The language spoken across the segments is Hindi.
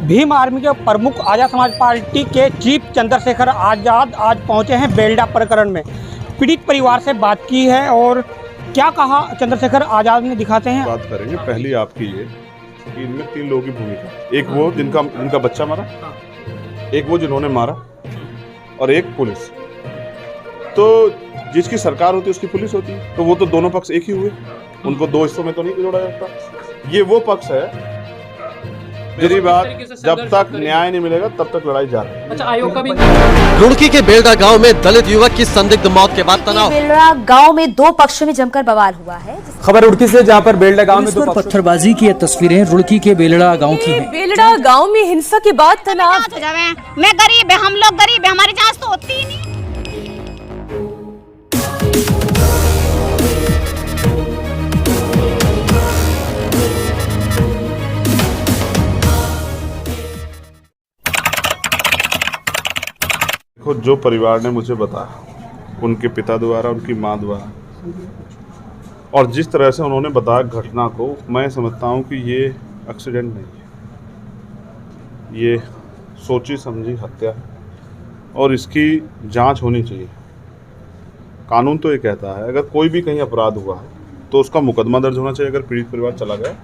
भीम आर्मी के प्रमुख आज़ाद समाज पार्टी के चीफ चंद्रशेखर आज़ाद आज पहुंचे हैं बेलडा प्रकरण में। पीड़ित परिवार से बात की है और क्या कहा चंद्रशेखर आज़ाद ने, दिखाते हैं। बात करेंगे। पहली आपकी ये कि इनमें 3 लोगों की भूमिका, एक वो जिनका बच्चा मारा, एक वो जिन्होंने मारा और एक पुलिस। तो जिसकी सरकार होती है उसकी पुलिस होती है, तो वो तो दोनों पक्ष एक ही हुए, उनको 2 हिस्सों में तो नहीं जोड़ा जाता। ये वो पक्ष है, मेरी बात, जब तक न्याय नहीं मिलेगा तब तक लड़ाई जारी है। अच्छा, आयोग का भी। रुड़की के बेलडा गांव में दलित युवक की संदिग्ध मौत के बाद तनाव। बेलडा गांव में 2 पक्षों में जमकर बवाल हुआ है। खबर रुड़की से, जहां पर बेलडा गांव में 2 पत्थरबाजी की तस्वीरें रुड़की के बेलडा गांव की हैं। बेलडा गांव में हिंसा के बाद तनाव। मैं गरीब है, हम लोग गरीब है, हमारी जांच तो होती ही नहीं। देखो, जो परिवार ने मुझे बताया, उनके पिता द्वारा, उनकी माँ द्वारा, और जिस तरह से उन्होंने बताया घटना को, मैं समझता हूँ कि ये एक्सीडेंट नहीं है, ये सोची समझी हत्या है और इसकी जांच होनी चाहिए। कानून तो ये कहता है अगर कोई भी कहीं अपराध हुआ है तो उसका मुकदमा दर्ज होना चाहिए अगर पीड़ित परिवार चला गया,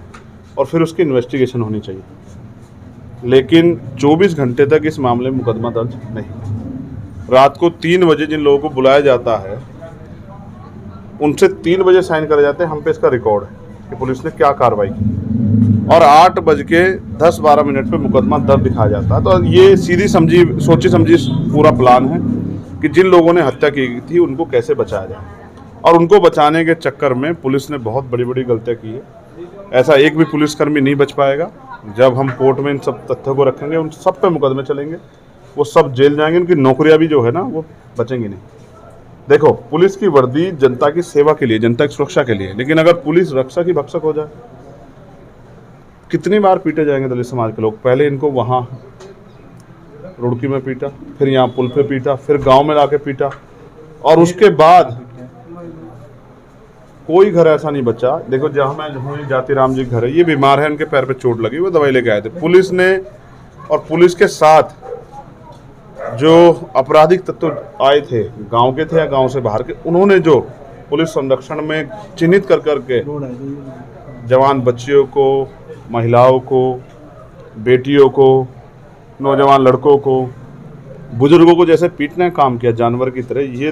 और फिर उसकी इन्वेस्टिगेशन होनी चाहिए। लेकिन 24 घंटे तक इस मामले में मुकदमा दर्ज नहीं। रात को 3 बजे जिन लोगों को बुलाया जाता है उनसे 3 बजे साइन करे जाते हैं। हम पे इसका रिकॉर्ड है कि पुलिस ने क्या कार्रवाई की, और 8 बज के 10-12 मिनट पे मुकदमा दर्ज दिखाया जाता है। तो ये सीधी समझी, सोची समझी पूरा प्लान है कि जिन लोगों ने हत्या की थी उनको कैसे बचाया जाए, और उनको बचाने के चक्कर में पुलिस ने बहुत बड़ी बड़ी गलतियाँ की है। ऐसा एक भी पुलिसकर्मी नहीं बच पाएगा। जब हम कोर्ट में इन सब तथ्यों को रखेंगे, उन सब पे मुकदमे चलेंगे, वो सब जेल जाएंगे, उनकी नौकरियां भी जो है ना वो बचेंगी नहीं। देखो, पुलिस की वर्दी जनता की सेवा के लिए, जनता की सुरक्षा के लिए, लेकिन अगर पुलिस रक्षक ही भक्षक हो जाए, कितनी बार पीटे जाएंगे दलित समाज के लोग। पहले इनको वहां रुड़की में पीटा, फिर यहाँ पुल पे पीटा, फिर गांव में लाके पीटा, और उसके बाद कोई घर ऐसा नहीं बचा। देखो, जहां मैं हूँ, जाति राम जी घर है, ये बीमार है, उनके पैर पे चोट लगी, वो दवाई लेके आए थे। पुलिस ने और पुलिस के साथ जो आपराधिक तत्व आए थे, गांव के थे या गांव से बाहर के, उन्होंने जो पुलिस संरक्षण में चिन्हित कर करके जवान बच्चियों को, महिलाओं को, बेटियों को, नौजवान लड़कों को, बुजुर्गों को जैसे पीटने का काम किया जानवर की तरह, ये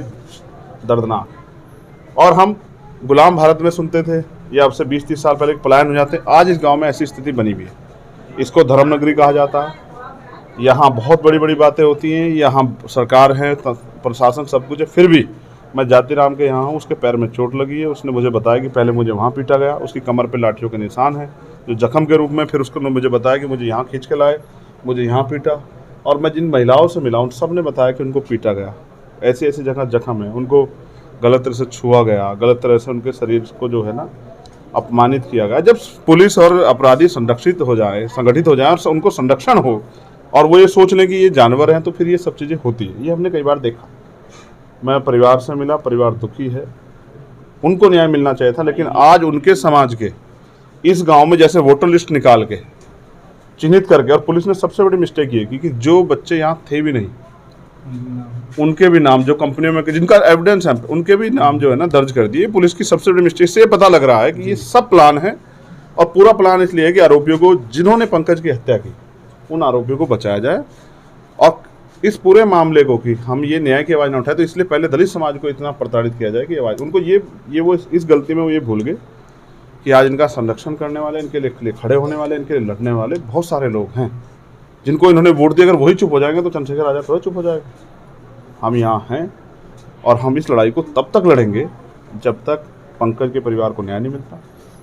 दर्दनाक। और हम गुलाम भारत में सुनते थे, ये अब से 20-30 साल पहले पलायन हो जाते। आज इस गांव में ऐसी स्थिति बनी हुई है। इसको धर्मनगरी कहा जाता है। यहाँ बहुत बड़ी बड़ी बातें होती हैं, यहाँ सरकार है, प्रशासन, सब कुछ है, फिर भी मैं जाति राम के यहाँ हूँ। उसके पैर में चोट लगी है। उसने मुझे बताया कि पहले मुझे वहाँ पीटा गया, उसकी कमर पे लाठियों के निशान है जो जख्म के रूप में, फिर उसने मुझे बताया कि मुझे यहाँ खींच के लाए, मुझे यहाँ पीटा। और मैं जिन महिलाओं से मिला उन सब ने बताया कि उनको पीटा गया, ऐसी ऐसी जगह जख्म है, उनको गलत तरह से छुआ गया, गलत तरह से उनके शरीर को जो है ना अपमानित किया गया। जब पुलिस और अपराधी संरक्षित हो जाए, संगठित हो जाए और उनको संरक्षण हो, और वो ये सोच लें कि ये जानवर हैं, तो फिर ये सब चीज़ें होती है। ये हमने कई बार देखा। मैं परिवार से मिला, परिवार दुखी है, उनको न्याय मिलना चाहिए था। लेकिन आज उनके समाज के इस गांव में जैसे वोटर लिस्ट निकाल के चिन्हित करके, और पुलिस ने सबसे बड़ी मिस्टेक ये की कि जो बच्चे यहाँ थे भी नहीं, उनके भी नाम, जो कंपनियों में जिनका एविडेंस है, उनके भी नाम जो है ना दर्ज कर दिए। पुलिस की सबसे बड़ी मिस्टेक से पता लग रहा है कि ये सब प्लान है, और पूरा प्लान इसलिए है कि आरोपियों को, जिन्होंने पंकज की हत्या की, उन आरोपियों को बचाया जाए। और इस पूरे मामले को कि हम ये न्याय की आवाज़ न उठाए, तो इसलिए पहले दलित समाज को इतना प्रताड़ित किया जाए कि आवाज़ उनको ये वो इस गलती में वो ये भूल गए कि आज इनका संरक्षण करने वाले, इनके लिए खड़े होने वाले, इनके लिए लड़ने वाले बहुत सारे लोग हैं जिनको इन्होंने वोट दिया। अगर वही चुप हो जाएंगे तो चंद्रशेखर आज़ाद थोड़ा चुप हो जाएगा। हम यहाँ हैं और हम इस लड़ाई को तब तक लड़ेंगे जब तक पंकज के परिवार को न्याय नहीं मिलता।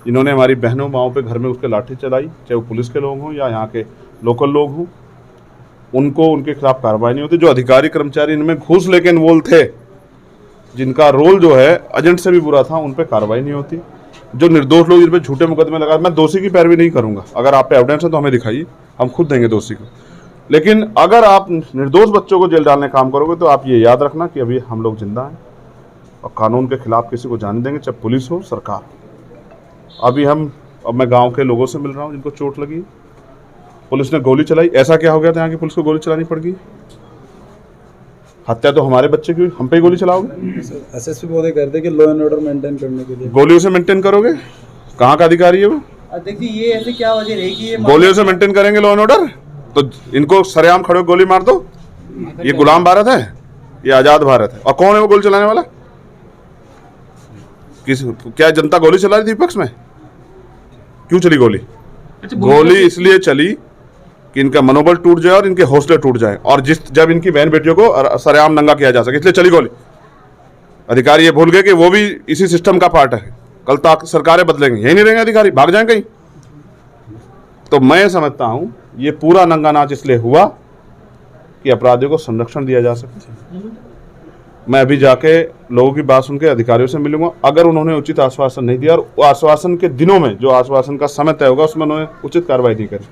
इन्होंने हमारी बहनों माओं पे घर में उसके लाठी चलाई, चाहे वो पुलिस के लोग हों या यहाँ के लोकल लोग हों, उनको उनके खिलाफ कार्रवाई नहीं होती। जो अधिकारी कर्मचारी इनमें घूस लेके इन्वॉल्व थे, जिनका रोल जो है एजेंट से भी बुरा था, उन पर कार्रवाई नहीं होती। जो निर्दोष लोग जिन पर झूठे मुकदमे लगा, मैं दोषी की पैरवी नहीं करूंगा। अगर आप पे एविडेंस है तो हमें दिखाइए, हम खुद देंगे दोषी को। लेकिन अगर आप निर्दोष बच्चों को जेल डालने का काम करोगे तो आप ये याद रखना कि अभी हम लोग जिंदा हैं और कानून के खिलाफ किसी को जाने देंगे, चाहे पुलिस हो, सरकार। अब मैं गांव के लोगों से मिल रहा हूं जिनको चोट लगी, पुलिस ने गोली चलाई, ऐसा क्या हो गया था यहाँ की पुलिस को गोली चलानी पड़ गई? हत्या तो हमारे बच्चे की हुई, हम पे ही गोली चलाओगे? एसएसपी महोदय कहते हैं कि लॉ एंड ऑर्डर मेंटेन करने के लिए गोलियों से मेंटेन करोगे? कहाँ का अधिकारी है वो? देखिए ये ऐसे क्या वजह रहेगी, ये गोलियों से मेंटेन करेंगे लॉ एंड ऑर्डर? तो इनको सरेआम खड़े होकर गोली मार दो। ये गुलाम भारत है, ये आजाद भारत है। और कौन है वो गोली चलाने वाला? क्या जनता गोली चला रही थी विपक्ष में? क्यों चली गोली? गोली इसलिए चली कि इनका मनोबल टूट जाए और इनके हौसले टूट जाए, और जब इनकी बहन बेटियों को सरेआम नंगा किया जा सके, इसलिए चली गोली। अधिकारी ये भूल गए कि वो भी इसी सिस्टम का पार्ट है। कल तक सरकारें बदलेंगे, यही नहीं रहेंगे अधिकारी, भाग जाएं कहीं। तो मैं समझता हूं ये पूरा नंगा नाच इसलिए हुआ कि अपराधियों को संरक्षण दिया जा सके। मैं अभी जाके लोगों की बात सुन के अधिकारियों से मिलूंगा। अगर उन्होंने उचित आश्वासन नहीं दिया और आश्वासन के दिनों में जो आश्वासन का समय तय होगा उसमें उन्होंने उचित कार्रवाई नहीं करी,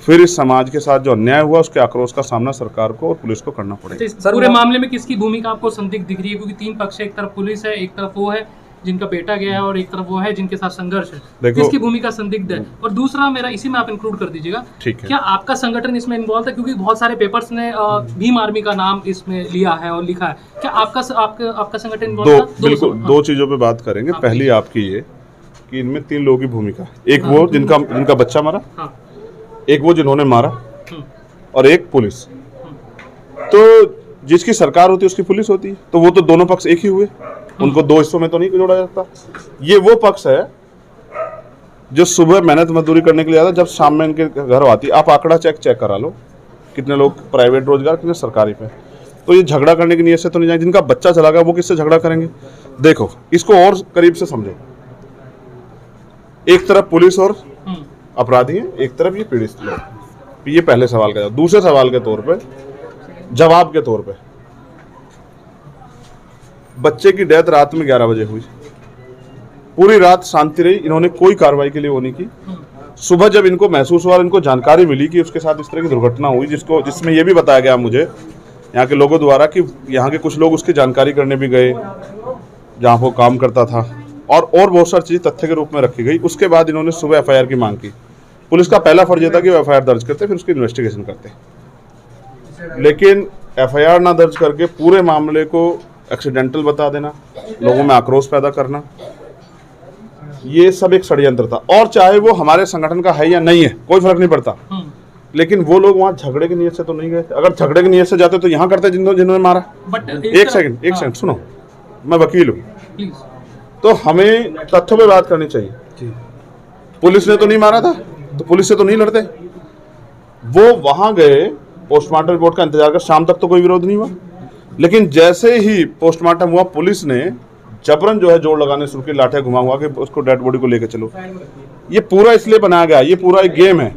फिर इस समाज के साथ जो अन्याय हुआ उसके आक्रोश का सामना सरकार को और पुलिस को करना पड़ेगा। इस पूरे मामले में किसकी भूमिका आपको संदिग्ध दिख रही है? क्योंकि तीन पक्ष है, एक तरफ पुलिस है, एक तरफ वो है जिनका बेटा गया है, और एक तरफ वो है जिनके साथ संघर्ष है। किसकी भूमिका संदिग्ध है? और दूसरा मेरा इसी में आप इंक्लूड कर दीजिएगा, क्या आपका संगठन इसमें इन्वॉल्व है? क्योंकि बहुत सारे पेपर्स ने भीम आर्मी का नाम इसमें लिया है और लिखा है। क्या आपका संगठन इन्वॉल्व था? बिल्कुल, दो चीजों पे बात करेंगे। पहली आपकी ये कि इनमें तीन लोगों की भूमिका, एक वो जिनका बच्चा मरा, एक वो जिन्होंने मारा, और एक पुलिस। तो जिसकी सरकार होती है उसकी पुलिस होती है, तो वो तो दोनों पक्ष एक ही हुए, उनको दो हिस्सों में तो नहीं जोड़ा जाता। ये वो पक्ष है जो सुबह मेहनत मजदूरी करने के लिए आता, जब शाम में इनके घर आती। आप आंकड़ा चेक करा लो, कितने लोग प्राइवेट रोजगार, कितने सरकारी पे। तो ये झगड़ा करने की नीयत से तो नहीं जाए। जिनका बच्चा चला गया वो किससे झगड़ा करेंगे? देखो, इसको और करीब से समझो। एक तरफ पुलिस और अपराधी हैं, एक तरफ ये पीड़ित लोग। ये पहले सवाल का जवाब। दूसरे सवाल के तौर पे, जवाब के तौर पे, बच्चे की डेथ रात में 11 बजे हुई, पूरी रात शांति रही, इन्होंने कोई कार्रवाई के लिए वो नहीं की। सुबह जब इनको महसूस हुआ, इनको जानकारी मिली कि उसके साथ इस तरह की दुर्घटना हुई, जिसमें यह भी बताया गया मुझे यहाँ के लोगों द्वारा कि यहाँ के कुछ लोग उसकी जानकारी करने भी गए जहाँ वो काम करता था, और बहुत सारी चीज़ तथ्य के रूप में रखी गई। उसके बाद इन्होंने सुबह FIR की मांग की। पुलिस का पहला फर्ज था कि वो FIR दर्ज करते, फिर उसकी इन्वेस्टिगेशन करते, लेकिन FIR ना दर्ज करके पूरे मामले को एक्सीडेंटल बता देना, लोगों में आक्रोश पैदा करना, ये सब एक षड्यंत्र था। और चाहे वो हमारे संगठन का है या नहीं है, कोई फर्क नहीं पड़ता, लेकिन वो लोग वहाँ झगड़े की नीयत से तो नहीं गए थे। अगर झगड़े की नीयत से जाते तो यहाँ करते जिन्होंने मारा। एक सेकंड सुनो, मैं वकील हूँ, तो हमें तथ्यों पे बात करनी चाहिए। पुलिस ने तो नहीं मारा था, तो पुलिस से तो नहीं लड़ते। वो वहां गए, पोस्टमार्टम रिपोर्ट का इंतजार कर, शाम तक तो कोई विरोध नहीं हुआ, लेकिन जैसे ही पोस्टमार्टम हुआ पुलिस ने जबरन जो है जोड़ लगाने शुरू की, लाठियां घुमा कि उसको डेड बॉडी को लेकर चलो। ये पूरा इसलिए बनाया गया, ये पूरा एक गेम है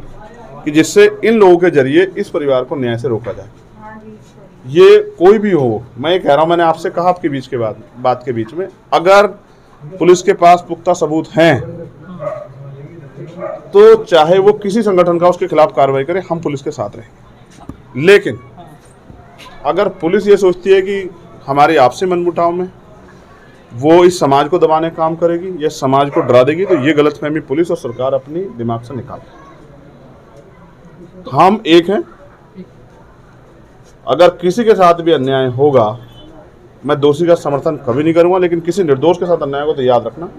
कि जिससे इन लोगों के जरिए इस परिवार को न्याय से रोका जाए। ये कोई भी हो, मैं ये कह रहा हूं, मैंने आपसे कहा आपके बीच के बात के बीच में, अगर पुलिस के पास पुख्ता सबूत हैं तो चाहे वो किसी संगठन का उसके खिलाफ कार्रवाई करे, हम पुलिस के साथ रहेंगे। लेकिन अगर पुलिस ये सोचती है कि हमारे आपसी मनमुटाव में वो इस समाज को दबाने का काम करेगी या समाज को डरा देगी, तो ये गलतफहमी पुलिस और सरकार अपनी दिमाग से निकाले। हम एक हैं। अगर किसी के साथ भी अन्याय होगा, मैं दोषी का समर्थन कभी नहीं करूंगा, लेकिन किसी निर्दोष के साथ अन्याय हो तो याद रखना,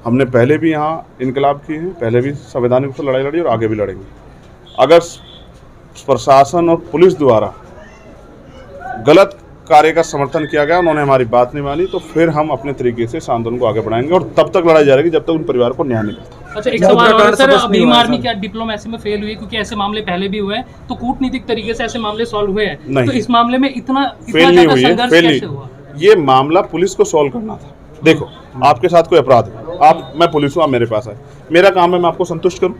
हमने पहले भी यहाँ इनकलाब किए हैं, पहले भी संवैधानिक रूप से लड़ाई लड़ी और आगे भी लड़ेंगे। अगर प्रशासन और पुलिस द्वारा गलत कार्य का समर्थन किया गया, उन्होंने हमारी बात नहीं मानी, तो फिर हम अपने तरीके से इस आंदोलन को आगे बढ़ाएंगे और तब तक लड़ाई जाएगी जब तक उन परिवार को न्याय नहीं मिलता। अच्छा, एक सवाल और सर, भीम आर्मी क्या डिप्लोमेसी में फेल हुई? क्योंकि ऐसे मामले पहले भी हुए हैं, तो कूटनीतिक तरीके से ऐसे मामले सॉल्व हुए हैं, तो इस मामले में इतना फेल नहीं हुई है, फेल नहीं। ये मामला पुलिस को सॉल्व करना था। देखो, आपके साथ कोई अपराध है, मैं पुलिस हूँ, आप मेरे पास है, मेरा काम है मैं आपको संतुष्ट करूँ,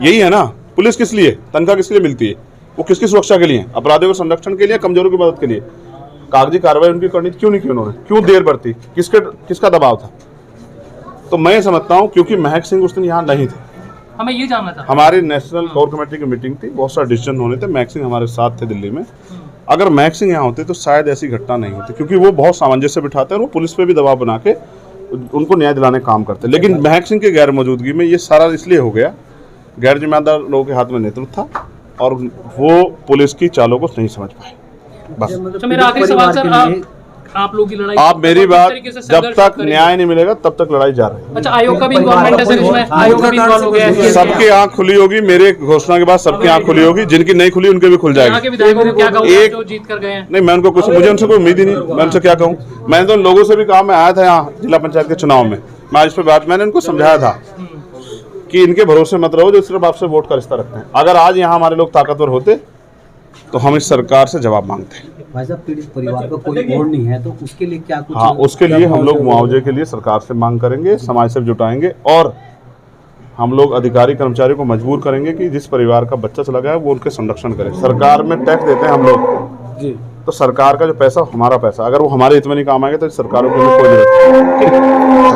यही है ना। पुलिस किस लिए, तनख्वाह किस लिए मिलती है? वो किसकी सुरक्षा के लिए? अपराधियों के संरक्षण के लिए, कमजोरों की मदद के लिए। कागजी कार्रवाई उनकी करनी क्यों नहीं की उन्होंने? क्यों देर बरती? किसका दबाव था? तो मैं समझता हूँ क्योंकि महक सिंह उस दिन यहाँ नहीं थे, हमें ये जानना था। हमारी नेशनल कोर कमेटी की मीटिंग थी, बहुत सारे डिसीजन होने थे, महक सिंह हमारे साथ थे दिल्ली में। अगर महक सिंह यहाँ होते तो शायद ऐसी घटना नहीं होती, क्योंकि वो बहुत सामंजस्य बिठाते हैं और वो पुलिस पे भी दबाव बना के उनको न्याय दिलाने का काम करते हैं। लेकिन महक सिंह की गैर मौजूदगी में ये सारा इसलिए हो गया, गैर जिम्मेदार लोगों के हाथ में नेतृत्व था और वो पुलिस की चालों को नहीं समझ पाए। बस अच्छा, मेरा आखिरी सवाल सर, आप लोगों की लड़ाई, आप मेरी बात, तरीके से जब संघर्ष तक करेंगे। न्याय नहीं मिलेगा तब तक लड़ाई जा रही है। अच्छा, आयोग का भी इन्वॉल्वमेंट है सर इसमें, आयोग का भी इन्वॉल्व हो गया है। सबकी आंख खुली होगी, मेरे घोषणा के बाद सबकी आंख खुली होगी, जिनकी नहीं खुली उनके भी खुल यहाँ जाएगी। के विधायकों को क्या कहूँगा जो जीत कर गए हैं? नहीं, मैं उनको कुछ, मुझे उनसे कोई उम्मीद ही नहीं, मैं उनसे क्या कहूँ। मैंने तो लोगों से भी कहा, मैं आया था यहाँ जिला पंचायत के चुनाव में, मैं इस पर बात, मैंने उनको समझाया था कि इनके भरोसे मत रहो जो सिर्फ आपसे वोट का रिश्ता रखते हैं। अगर आज यहाँ हमारे लोग ताकतवर होते तो हम इस सरकार से जवाब मांगते हैं। भाई साहब, पीड़ित परिवार का कोई वोट नहीं है तो उसके लिए क्या कुछ? हाँ, उसके लिए हम लोग मुआवजे के लिए सरकार से मांग करेंगे, समाज से जुटाएंगे और हम लोग अधिकारी कर्मचारी को मजबूर करेंगे कि जिस परिवार का बच्चा चला गया है वो उनके संरक्षण करें। सरकार में टैक्स देते हैं हम लोग जी, तो सरकार का जो पैसा हमारा पैसा, अगर वो हमारे हित में नहीं काम आएगा तो सरकारों को कोई जरूरत नहीं।